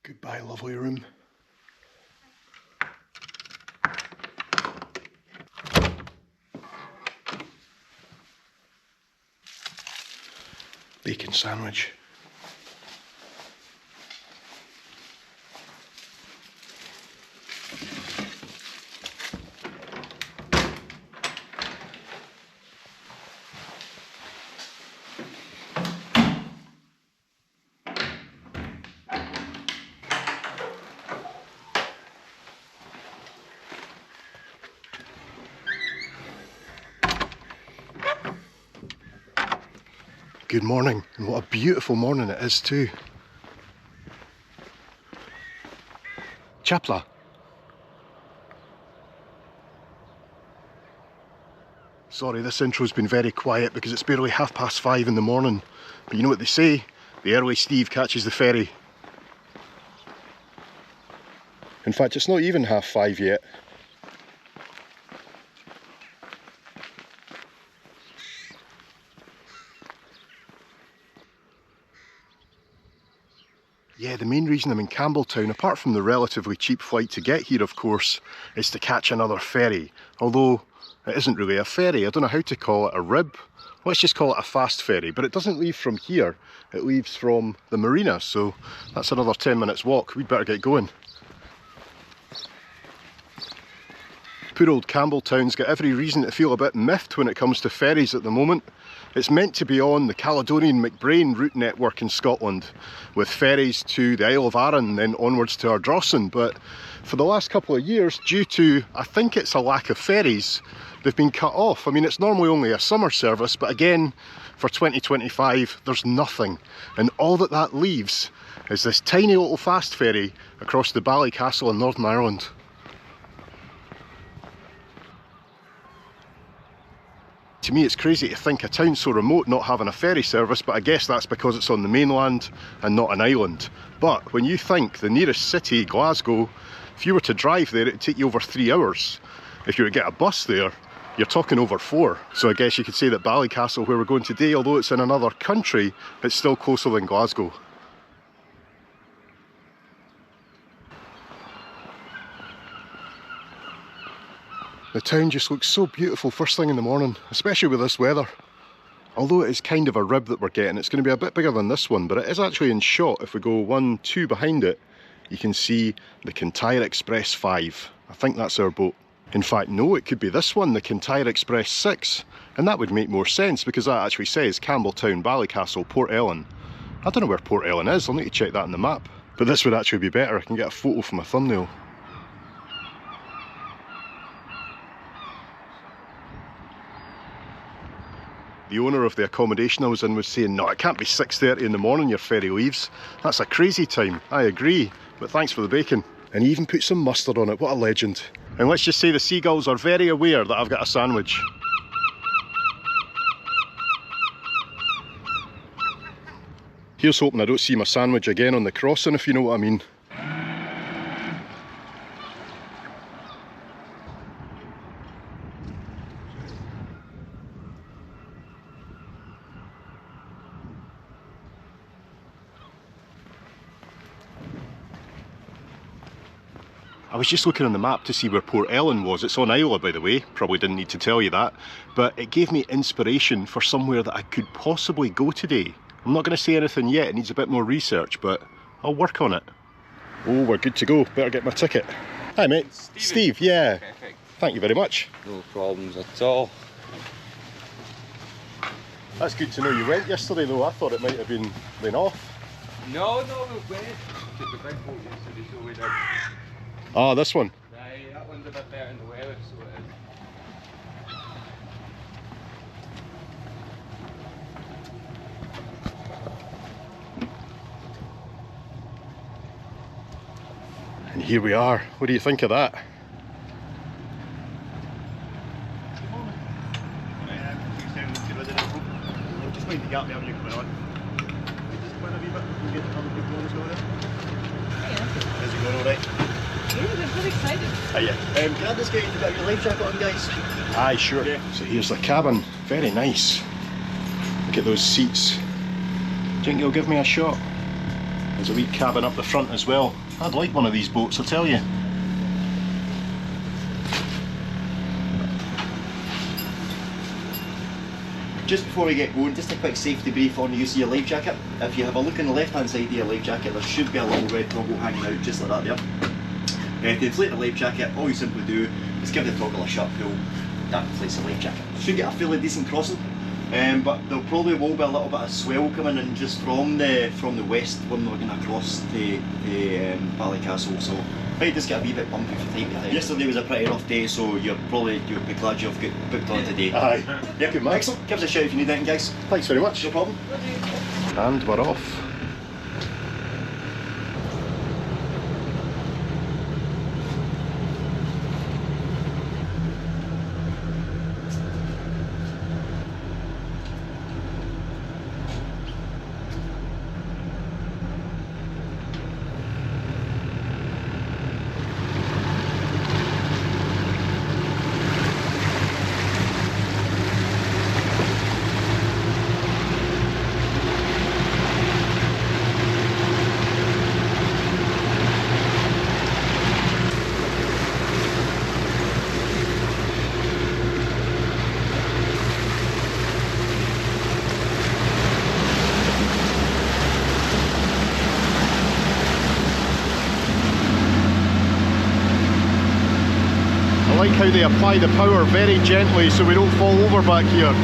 Goodbye, lovely room. Bacon sandwich. Good morning, and what a beautiful morning it is too. Chapla. Sorry, this intro's been very quiet because it's barely 5:30 in the morning. But you know what they say, the early Steve catches the ferry. In fact, it's not even 5:30 yet. Yeah, the main reason I'm in Campbeltown, apart from the relatively cheap flight to get here of course, is to catch another ferry. Although it isn't really a ferry, I don't know how to call it, a rib? Let's just call it a fast ferry, but it doesn't leave from here, it leaves from the marina, so that's another 10 minutes walk. We'd better get going. Poor old Campbeltown's got every reason to feel a bit miffed when it comes to ferries at the moment. It's meant to be on the Caledonian McBrain route network in Scotland, with ferries to the Isle of Arran and then onwards to Ardrossan, but for the last couple of years, due to, I think it's a lack of ferries, they've been cut off. I mean, it's normally only a summer service, but again, for 2025, there's nothing. And all that leaves is this tiny little fast ferry across the Ballycastle in Northern Ireland. To me, it's crazy to think a town so remote not having a ferry service, but I guess that's because it's on the mainland and not an island. But when you think the nearest city, Glasgow, if you were to drive there, it'd take you over 3 hours. If you were to get a bus there, you're talking over 4. So I guess you could say that Ballycastle, where we're going today, although it's in another country, it's still closer than Glasgow. The town just looks so beautiful first thing in the morning, especially with this weather. Although it is kind of a rib that we're getting, it's going to be a bit bigger than this one, but it is actually in shot. If we go 1, 2 behind it, you can see the Kintyre Express 5. I think that's our boat. In fact, no, it could be this one, the Kintyre Express 6, and that would make more sense because that actually says Campbeltown, Ballycastle, Port Ellen. I don't know where Port Ellen is, I'll need to check that on the map. But this would actually be better, I can get a photo for my thumbnail. The owner of the accommodation I was in was saying, no, it can't be 6:30 in the morning your ferry leaves. That's a crazy time. I agree, but thanks for the bacon. And he even put some mustard on it, what a legend. And let's just say the seagulls are very aware that I've got a sandwich. Here's hoping I don't see my sandwich again on the crossing, if you know what I mean. I was just looking on the map to see where Port Ellen was. It's on Isla, by the way, probably didn't need to tell you that, but it gave me inspiration for somewhere that I could possibly go today. I'm not going to say anything yet, it needs a bit more research, but I'll work on it. Oh, we're good to go, better get my ticket. Hi mate, Steve, yeah. Perfect. Thank you very much. No problems at all. That's good to know you went yesterday though, I thought it might have been laying off. No, we went. Took the big boat yesterday, so we did. Ah, this one? Aye, that one's a bit better in the weather, so it is. And here we are. What do you think of that? Just mind the gap there when you're coming on. Just win a wee bit and get other people on as well there. Yeah. Is it going alright? Yeah, they're really excited. Hiya. Can I just get you to get your life jacket on, guys? Aye, sure. Yeah. So here's the cabin. Very nice. Look at those seats. Do you think you'll give me a shot? There's a wee cabin up the front as well. I'd like one of these boats, I tell you. Just before we get going, just a quick safety brief on the use of your life jacket. If you have a look on the left hand side of your life jacket, there should be a little red toggle hanging out just like that there. To inflate the life jacket, all you simply do is give the toggle a sharp pull, that inflates the life jacket. Should get a fairly decent crossing, but there probably will be a little bit of swell coming in just from the west when we're going across the Ballycastle, so might just get a wee bit bumpy from time to time. Yesterday was a pretty rough day, so you'll be glad you've got booked on today. Aye. Yep. Good man. Excellent. Give us a shout if you need anything, guys. Thanks very much. No problem. And we're off. I like how they apply the power very gently so we don't fall over back here.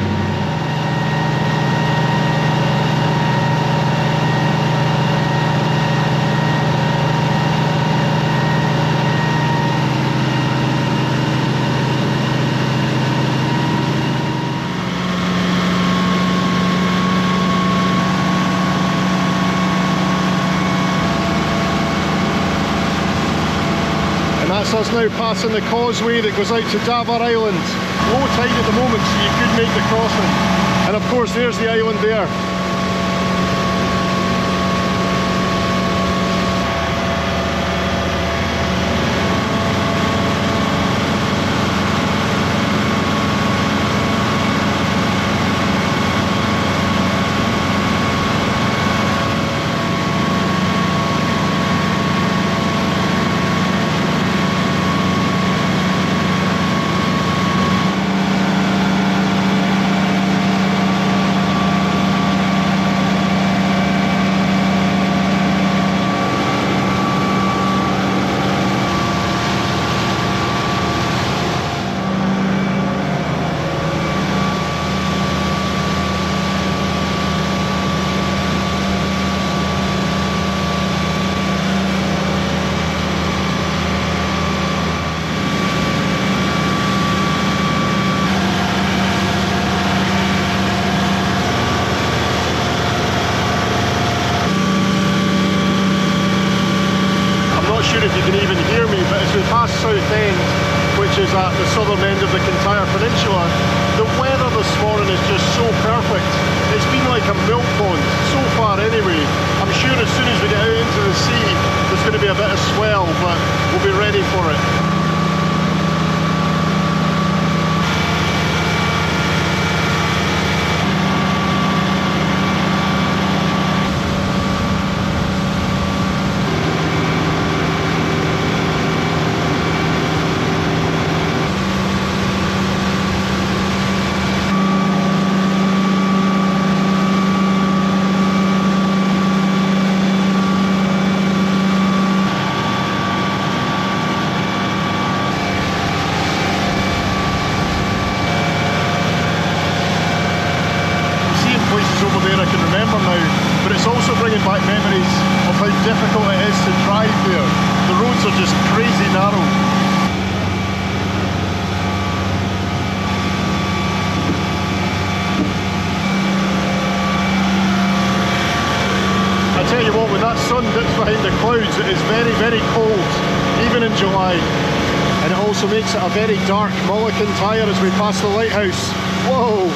That's us now passing the causeway that goes out to Davar Island. Low tide at the moment, so you could make the crossing. And of course there's the island there. Southend, which is at the southern end of the Kintyre Peninsula, the weather this morning is just so perfect. It's been like a milk pond, so far anyway. I'm sure as soon as we get out into the sea, there's going to be a bit of swell, but we'll be ready for it. Back memories of how difficult it is to drive there. The roads are just crazy narrow. I tell you what, when that sun dips behind the clouds, it is very, very cold, even in July. And it also makes it a very dark Kintyre as we pass the lighthouse. Whoa!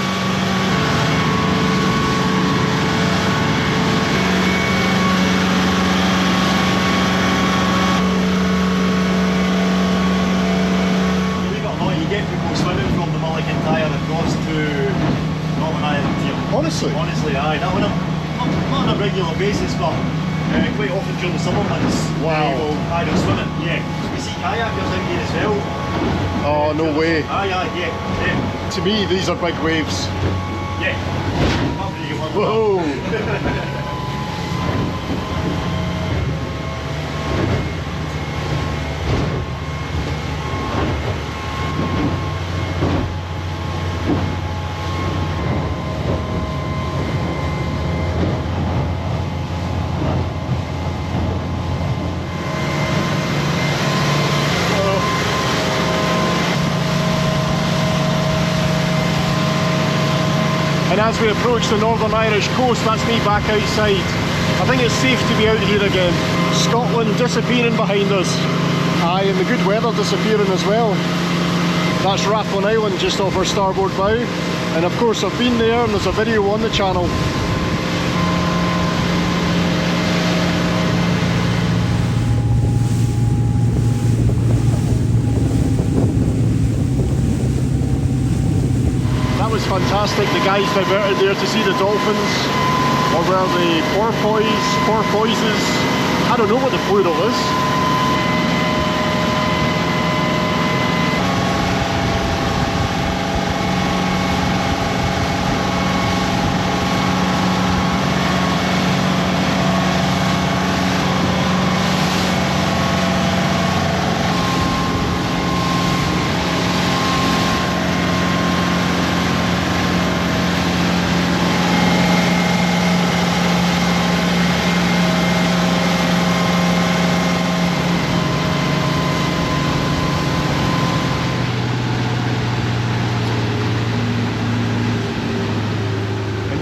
Honestly? Honestly, aye. Not on a regular basis, but Quite often during the summer months. Wow. We'll swim it, yeah. We see kayakers out here as well. Oh, no way. Yeah. To me, these are big waves. Yeah. Probably you want Whoa! And as we approach the Northern Irish coast, that's me back outside. I think it's safe to be out here again. Scotland disappearing behind us. Aye, and the good weather disappearing as well. That's Rathlin Island just off our starboard bow. And of course I've been there and there's a video on the channel. That was fantastic. The guys diverted there to see the dolphins, or were the porpoises. I don't know what the plural is.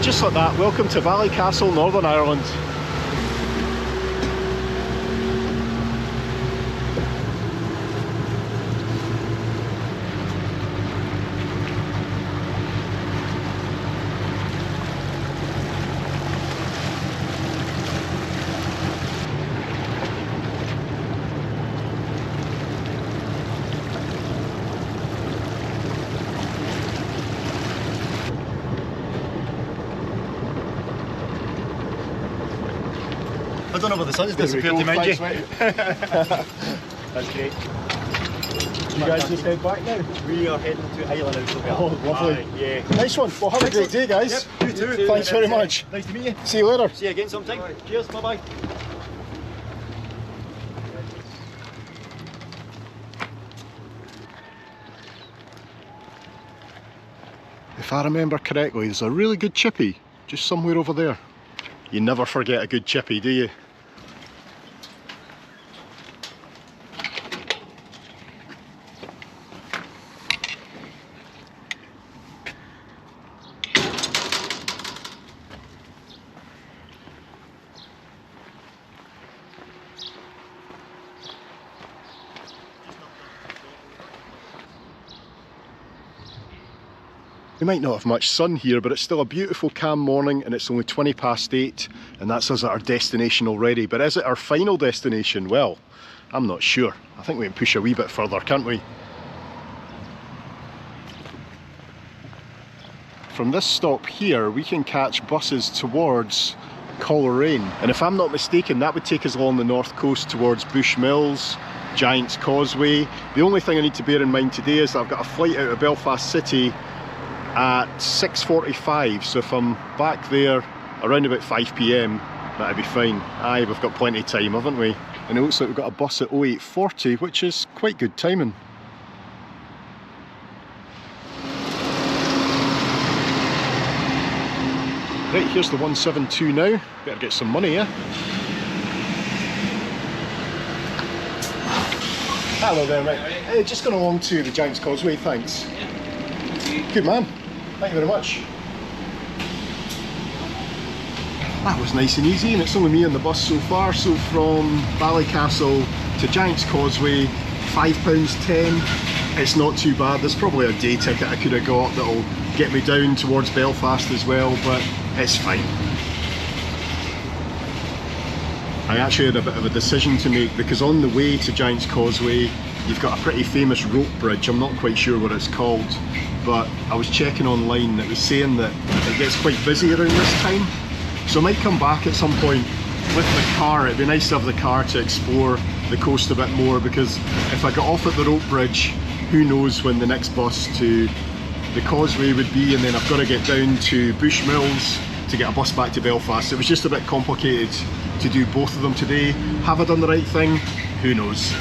Just like that, welcome to Ballycastle, Northern Ireland. I don't know where the sun's disappeared to mind you. That's great. You guys just head back now? We are heading to Ireland now, so we are. Oh, lovely. Yeah. Nice one. Well, have a great day, guys. Yep, you too. Thanks very much. Nice to meet you. See you later. See you again sometime. Cheers, bye-bye. If I remember correctly, there's a really good chippy just somewhere over there. You never forget a good chippy, do you? We might not have much sun here, but it's still a beautiful calm morning and it's only 20 past 8 and that's us at our destination already. But is it our final destination? Well, I'm not sure. I think we can push a wee bit further, can't we? From this stop here, we can catch buses towards Coleraine. And if I'm not mistaken, that would take us along the north coast towards Bushmills, Giant's Causeway. The only thing I need to bear in mind today is that I've got a flight out of Belfast City at 6:45, so if I'm back there around about 5 PM, that'd be fine. Aye, we've got plenty of time, haven't we? And it looks like we've got a bus at 08:40, which is quite good timing. Right, here's the 172 now. Better get some money, yeah? Hello there, right. Hey, just gone along to the Giant's Causeway, thanks. Good man. Thank you very much. That was nice and easy, and it's only me on the bus so far. So from Ballycastle to Giant's Causeway, £5.10. It's not too bad. There's probably a day ticket I could have got that'll get me down towards Belfast as well, but it's fine. I actually had a bit of a decision to make, because on the way to Giant's Causeway you've got a pretty famous rope bridge. I'm not quite sure what it's called, but I was checking online, it was saying that it gets quite busy around this time, so I might come back at some point with the car, it'd be nice to have the car to explore the coast a bit more, because if I got off at the rope bridge, who knows when the next bus to the Causeway would be, and then I've got to get down to Bushmills to get a bus back to Belfast. It was just a bit complicated to do both of them today. Have I done the right thing? Who knows?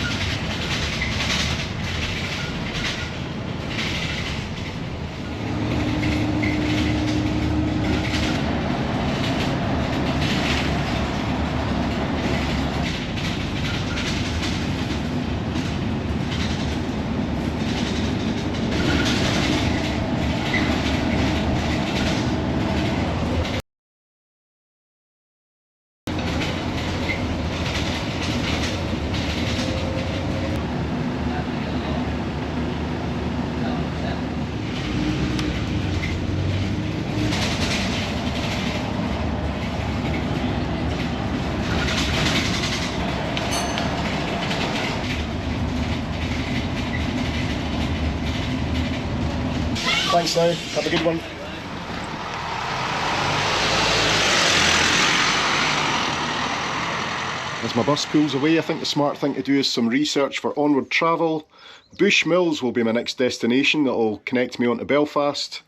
Thanks now, have a good one. As my bus pulls away, I think the smart thing to do is some research for onward travel. Bushmills will be my next destination that will connect me onto Belfast.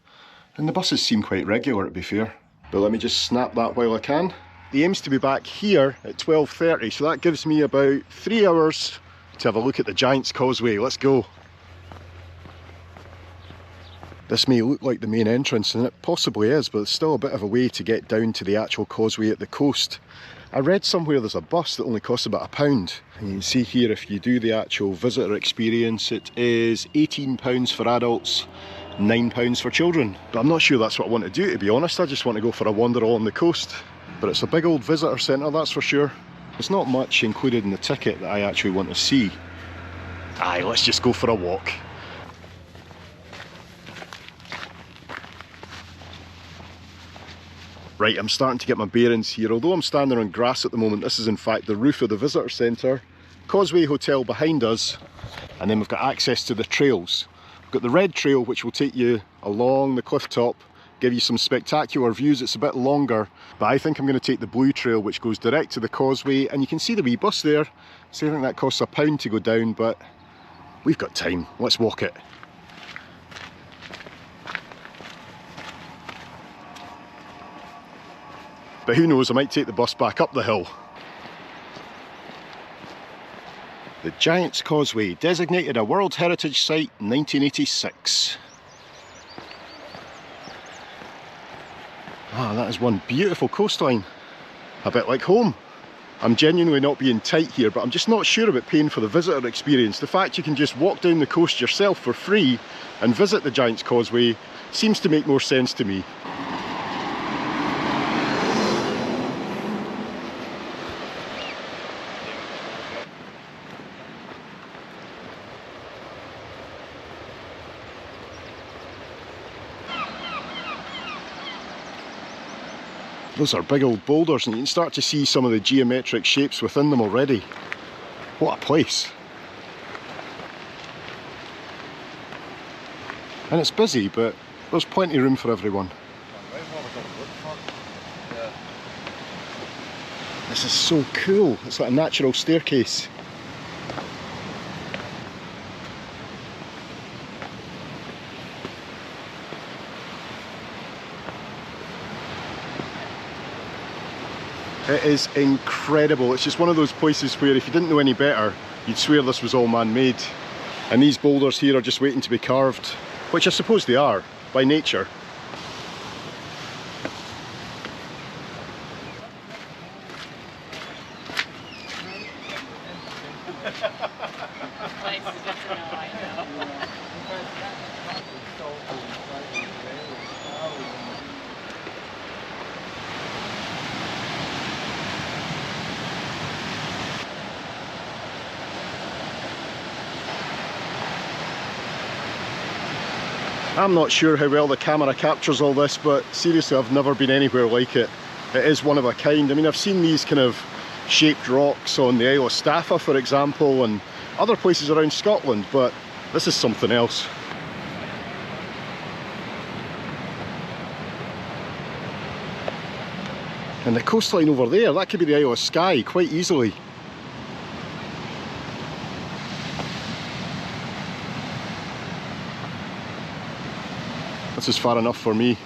And the buses seem quite regular, to be fair. But let me just snap that while I can. The aim's to be back here at 12:30, so that gives me about 3 hours to have a look at the Giant's Causeway. Let's go. This may look like the main entrance, and it possibly is, but it's still a bit of a way to get down to the actual causeway at the coast. I read somewhere there's a bus that only costs about £1, and you can see here if you do the actual visitor experience, it is £18 for adults, £9 for children. But I'm not sure that's what I want to do, to be honest. I just want to go for a wander along the coast. But it's a big old visitor centre, that's for sure. There's not much included in the ticket that I actually want to see. Aye, let's just go for a walk. Right, I'm starting to get my bearings here. Although I'm standing on grass at the moment, this is in fact the roof of the visitor centre. Causeway Hotel behind us, and then we've got access to the trails. We've got the red trail, which will take you along the cliff top, give you some spectacular views. It's a bit longer, but I think I'm going to take the blue trail, which goes direct to the causeway, and you can see the wee bus there. So I think that costs £1 to go down, but we've got time. Let's walk it. But who knows, I might take the bus back up the hill. The Giant's Causeway, designated a World Heritage Site 1986. Ah, that is one beautiful coastline. A bit like home. I'm genuinely not being tight here, but I'm just not sure about paying for the visitor experience. The fact you can just walk down the coast yourself for free and visit the Giant's Causeway seems to make more sense to me. Those are big old boulders, and you can start to see some of the geometric shapes within them already. What a place. And it's busy, but there's plenty of room for everyone. This is so cool. It's like a natural staircase. It is incredible. It's just one of those places where if you didn't know any better, you'd swear this was all man-made. And these boulders here are just waiting to be carved, which I suppose they are, by nature. I'm not sure how well the camera captures all this, but seriously, I've never been anywhere like it. It is one of a kind. I mean, I've seen these kind of shaped rocks on the Isle of Staffa, for example, and other places around Scotland, but this is something else. And the coastline over there, that could be the Isle of Skye quite easily. This is far enough for me.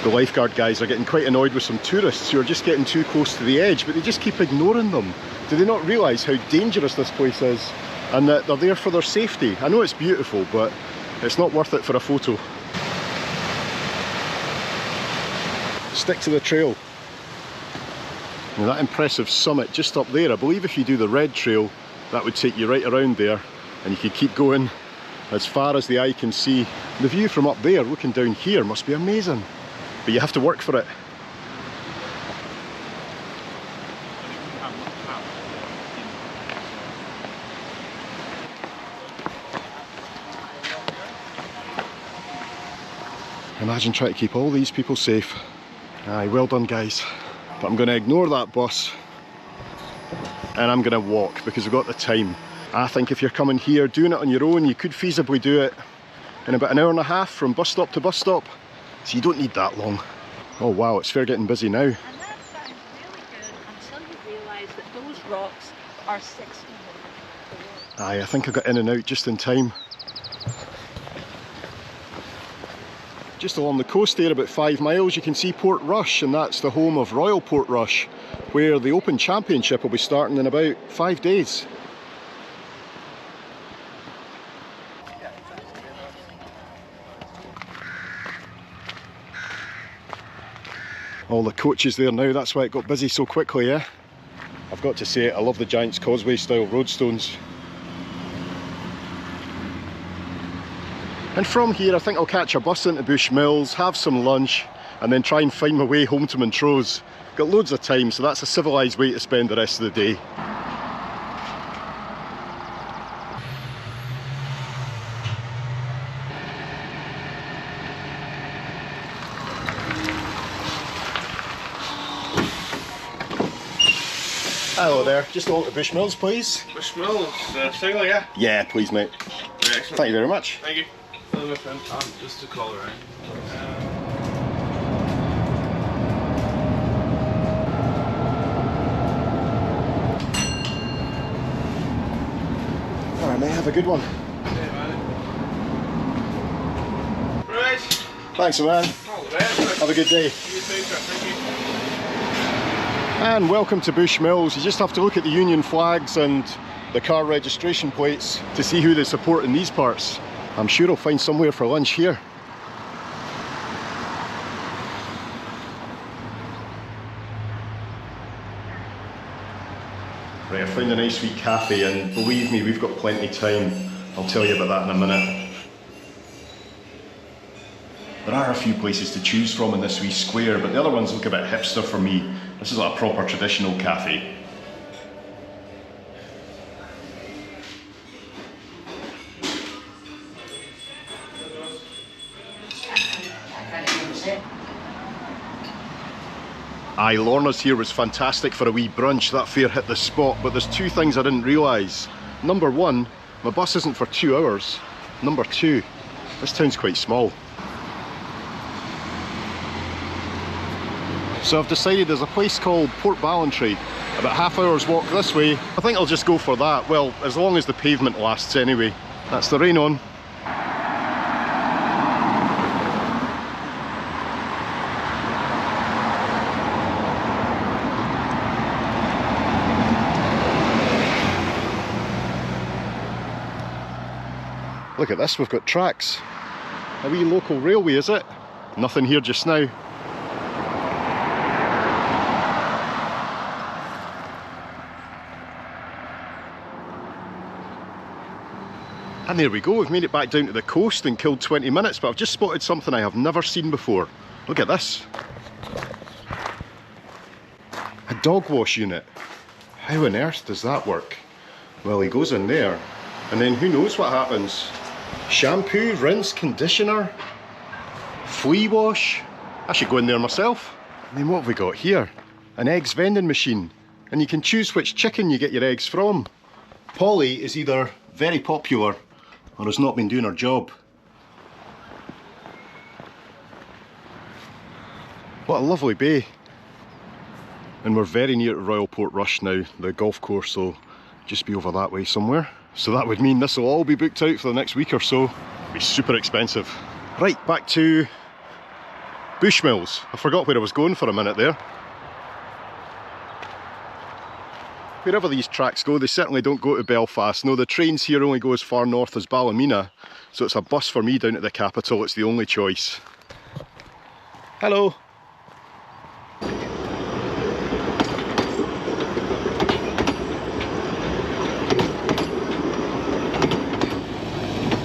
The lifeguard guys are getting quite annoyed with some tourists who are just getting too close to the edge, but they just keep ignoring them. Do they not realise how dangerous this place is and that they're there for their safety? I know it's beautiful, but it's not worth it for a photo. Stick to the trail. Now that impressive summit just up there, I believe if you do the red trail, that would take you right around there and you could keep going as far as the eye can see. The view from up there looking down here must be amazing. But you have to work for it. Imagine trying to keep all these people safe. Aye, well done guys. But I'm going to ignore that bus and I'm going to walk because we've got the time. I think if you're coming here doing it on your own, you could feasibly do it in about an hour and a half from bus stop to bus stop. So you don't need that long. Oh wow, it's fair getting busy now. And that sounds really good until you realise that those rocks are 60 meters. Aye, I think I got in and out just in time. Just along the coast there, about 5 miles, you can see Port Rush, and that's the home of Royal Port Rush, where the Open Championship will be starting in about 5 days. All the coaches there now, that's why it got busy so quickly, yeah? I've got to say it, I love the Giant's Causeway style roadstones. And from here I think I'll catch a bus into Bushmills, have some lunch, and then try and find my way home to Montrose. Got loads of time, so that's a civilised way to spend the rest of the day. Hello there, just along to Bushmills please. Bushmills, single, yeah? Yeah, please mate. Excellent. Thank you very much. Thank you. Hello my friend, just to call around. Alright mate, have a good one. Yeah, man. Right. Thanks man. All the best. Have a good day. You too, sir. Thank you. And welcome to Bushmills. You just have to look at the Union flags and the car registration plates to see who they support in these parts. I'm sure I'll find somewhere for lunch here. Right, I found a nice wee cafe and believe me, we've got plenty of time. I'll tell you about that in a minute. There are a few places to choose from in this wee square, but the other ones look a bit hipster for me. This is like a proper traditional cafe. Aye, Lorna's here was fantastic for a wee brunch. That fare hit the spot, but there's two things I didn't realise. Number one, my bus isn't for 2 hours. Number two, this town's quite small. So I've decided there's a place called Port Ballantrae, about half hour's walk this way. I think I'll just go for that, well, as long as the pavement lasts anyway. That's the rain on. Look at this, we've got tracks. A wee local railway, is it? Nothing here just now. And there we go, we've made it back down to the coast and killed 20 minutes, but I've just spotted something I have never seen before. Look at this. A dog wash unit. How on earth does that work? Well, he goes in there and then who knows what happens. Shampoo, rinse, conditioner, flea wash. I should go in there myself. And then what have we got here? An eggs vending machine, and you can choose which chicken you get your eggs from. Polly is either very popular or has not been doing her job. What a lovely bay. And we're very near to Royal Port Rush now. The golf course will just be over that way somewhere. So that would mean this will all be booked out for the next week or so. It'll be super expensive. Right, back to Bushmills. I forgot where I was going for a minute there. Wherever these tracks go, they certainly don't go to Belfast. No, the trains here only go as far north as Ballymena, so it's a bus for me down to the capital. It's the only choice. Hello.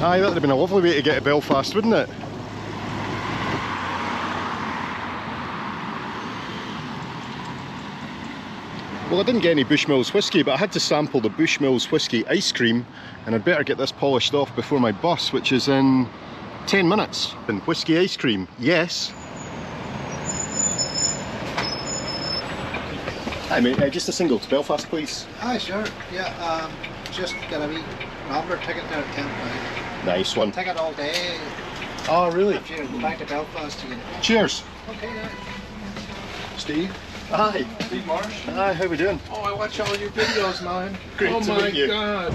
Aye, that would have been a lovely way to get to Belfast, wouldn't it? Well, I didn't get any Bushmills whiskey, but I had to sample the Bushmills whiskey ice cream, and I'd better get this polished off before my bus, which is in 10 minutes. And whiskey ice cream, yes. Hi mate, just a single to Belfast please. Aye, sure. Yeah, just get a wee Rambler ticket there at £10. Nice one. Ticket all day. Oh really? If you go back to Belfast again. Cheers. Okay, yeah. Steve? Hi. SteveMarsh? Hi, how we doing? Oh, I watch all your videos, man. Great oh to my meet you. God.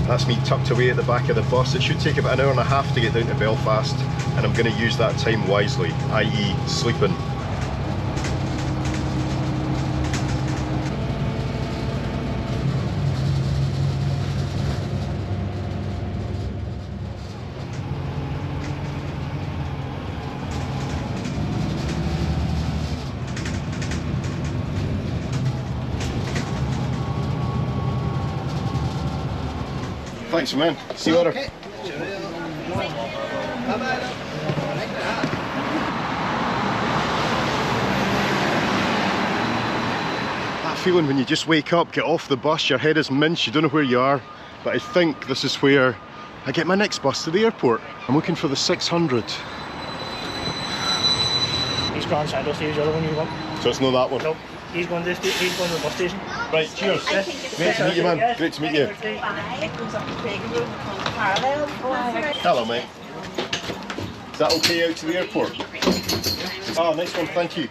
That's me tucked away at the back of the bus. It should take about an hour and a half to get down to Belfast, and I'm going to use that time wisely, i.e. sleeping. Thanks man, see you later. Okay. Bye-bye. That feeling when you just wake up, get off the bus, your head is minced, you don't know where you are, but I think this is where I get my next bus to the airport. I'm looking for the 600. He's gone Sandals, he's the other one you want. So it's not that one? Nope, he's going to the bus station. Right, cheers. Great to meet you man, great to meet you. Hello mate. Is that okay out to the airport? Oh, nice one, thank you.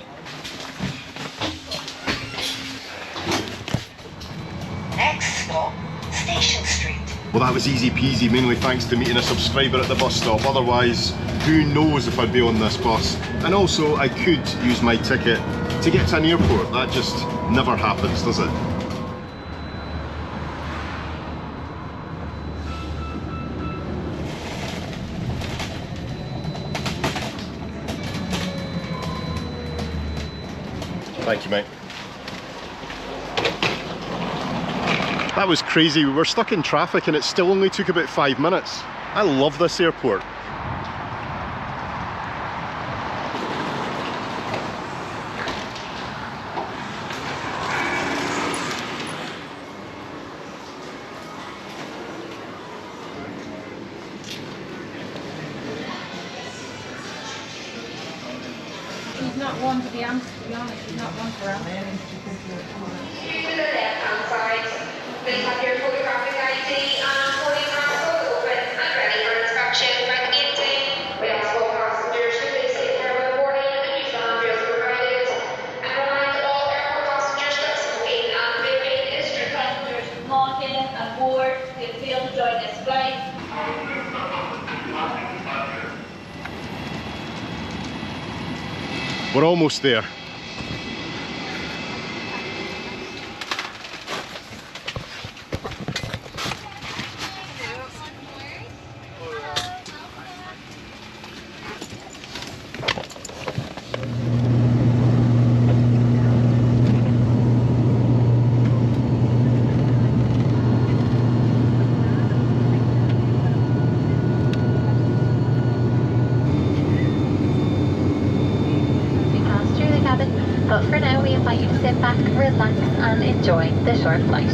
Next stop, Station Street. Well, that was easy peasy, mainly thanks to meeting a subscriber at the bus stop. Otherwise, who knows if I'd be on this bus. And also, I could use my ticket to get to an airport. That just never happens, does it? Thank you, mate. That was crazy. We were stuck in traffic and it still only took about 5 minutes. I love this airport. She's not one for the answer, to be honest. She's not one for answering. To the left-hand side, please have your photographic ID and boarding pass open and ready for inspection by the gate team. We ask all passengers to please take care when boarding and use the handrails provided. And remind all airport passengers that smoking and vaping is strict. Passengers logging aboard to fail to join this flight. We're almost there. while you sit back, relax and enjoy the short flight.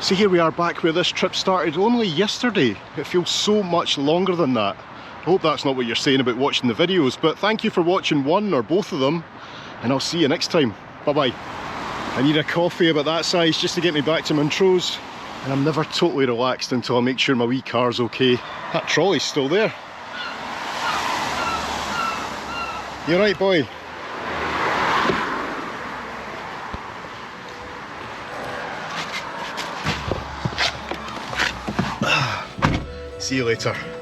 So here we are back where this trip started only yesterday. It feels so much longer than that. I hope that's not what you're saying about watching the videos, but thank you for watching one or both of them, and I'll see you next time. Bye bye. I need a coffee about that size just to get me back to Montrose, and I'm never totally relaxed until I make sure my wee car's okay. That trolley's still there. You right, boy? See you later.